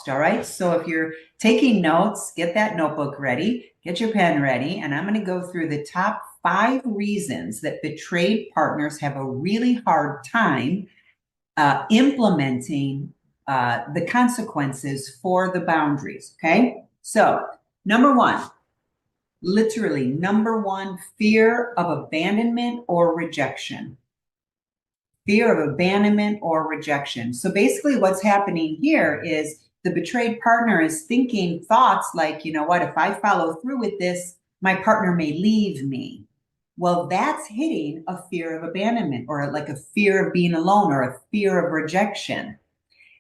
All right. So if you're taking notes, get that notebook ready, get your pen ready, and I'm going to go through the top 5 reasons that betrayed partners have a really hard time implementing the consequences for the boundaries. Okay. So, number one, literally, number one, fear of abandonment or rejection. Fear of abandonment or rejection. So basically, what's happening here is the betrayed partner is thinking thoughts like, you know what, if I follow through with this, my partner may leave me. Well, that's hitting a fear of abandonment or like a fear of being alone or a fear of rejection.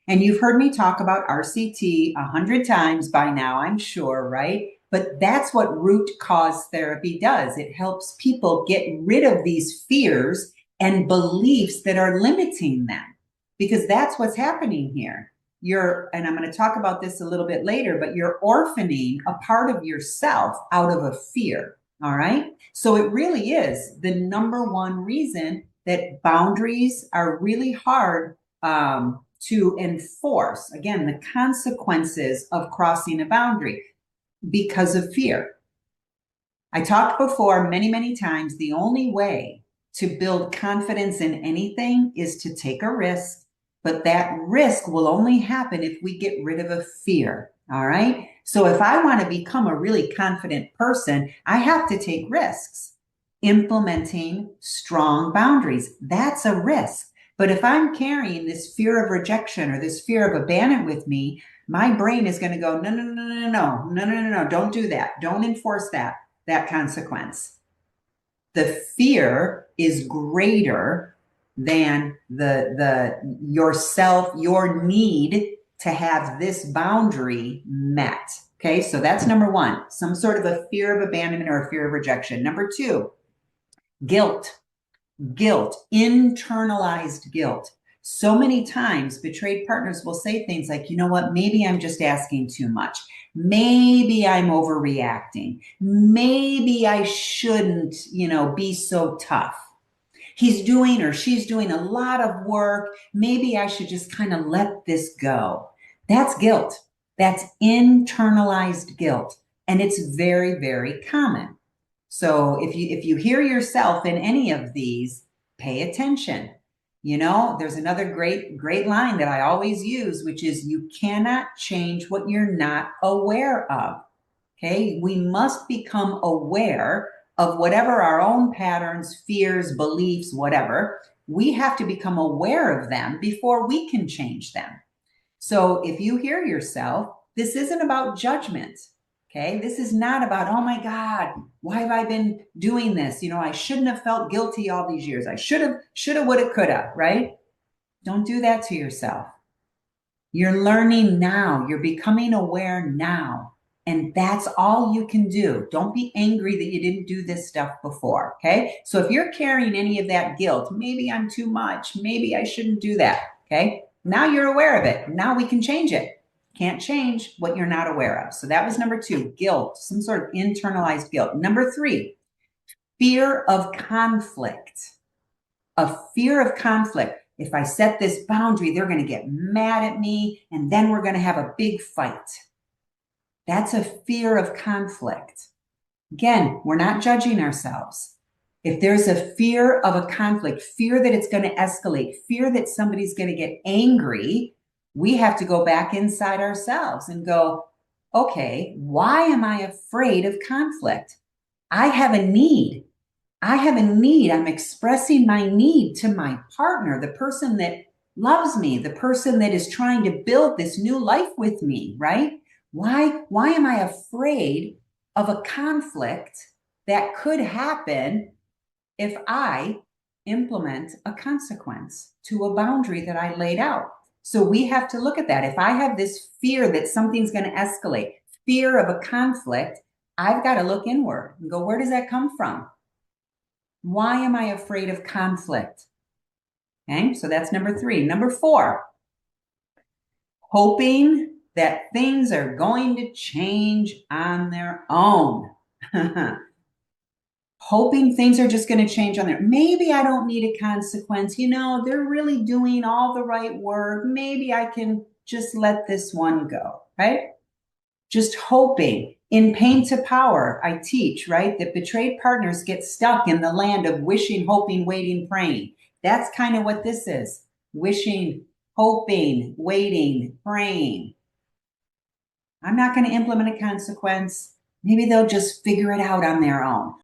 And you've heard me talk about RCT 100 times by now, I'm sure, right? But that's what root cause therapy does. It helps people get rid of these fears and beliefs that are limiting them, because that's what's happening here. And I'm going to talk about this a little bit later, but you're orphaning a part of yourself out of a fear. All right. So it really is the number one reason that boundaries are really hard to enforce. Again, the consequences of crossing a boundary because of fear. I talked before many times, the only way to build confidence in anything is to take a risk, but that risk will only happen if we get rid of a fear. All right. So if I want to become a really confident person, I have to take risks. Implementing strong boundaries, that's a risk. But if I'm carrying this fear of rejection or this fear of abandonment with me, my brain is going to go, no, don't do that. Don't enforce that consequence. The fear is greater than your need to have this boundary met. Okay, so that's number one, some sort of a fear of abandonment or a fear of rejection. Number two, guilt, internalized guilt. So many times betrayed partners will say things like, you know what, maybe I'm just asking too much. Maybe I'm overreacting. Maybe I shouldn't, be so tough. He's doing or she's doing a lot of work. Maybe I should just kind of let this go. That's guilt. That's internalized guilt. And it's very common. So if you hear yourself in any of these, pay attention. There's another great line that I always use, which is you cannot change what you're not aware of. Okay? We must become aware of whatever our own patterns, fears, beliefs, whatever. We have to become aware of them before we can change them. So if you hear yourself, this isn't about judgment. Okay. This is not about, oh my God, why have I been doing this? I shouldn't have felt guilty all these years. I shoulda, woulda, coulda, right? Don't do that to yourself. You're learning now. You're becoming aware now. And that's all you can do. Don't be angry that you didn't do this stuff before. Okay. So if you're carrying any of that guilt, maybe I'm too much. Maybe I shouldn't do that. Okay. Now you're aware of it. Now we can change it. Can't change what you're not aware of. So that was number two, guilt, some sort of internalized guilt. Number three, fear of conflict. A fear of conflict. If I set this boundary, they're going to get mad at me and then we're going to have a big fight. That's a fear of conflict. Again, we're not judging ourselves. If there's a fear of a conflict, fear that it's going to escalate, fear that somebody's going to get angry, we have to go back inside ourselves and go, okay, why am I afraid of conflict? I have a need. I'm expressing my need to my partner, the person that loves me, the person that is trying to build this new life with me, right? Why am I afraid of a conflict that could happen if I implement a consequence to a boundary that I laid out? So we have to look at that. If I have this fear that something's going to escalate, fear of a conflict, I've got to look inward and go, where does that come from? Why am I afraid of conflict? Okay, so that's number three. Number four, hoping that things are going to change on their own. Hoping things are just going to change on their own. Maybe I don't need a consequence. They're really doing all the right work. Maybe I can just let this one go, right? Just hoping. In Pain to Power, I teach, right, that betrayed partners get stuck in the land of wishing, hoping, waiting, praying. That's kind of what this is. Wishing, hoping, waiting, praying. I'm not going to implement a consequence. Maybe they'll just figure it out on their own.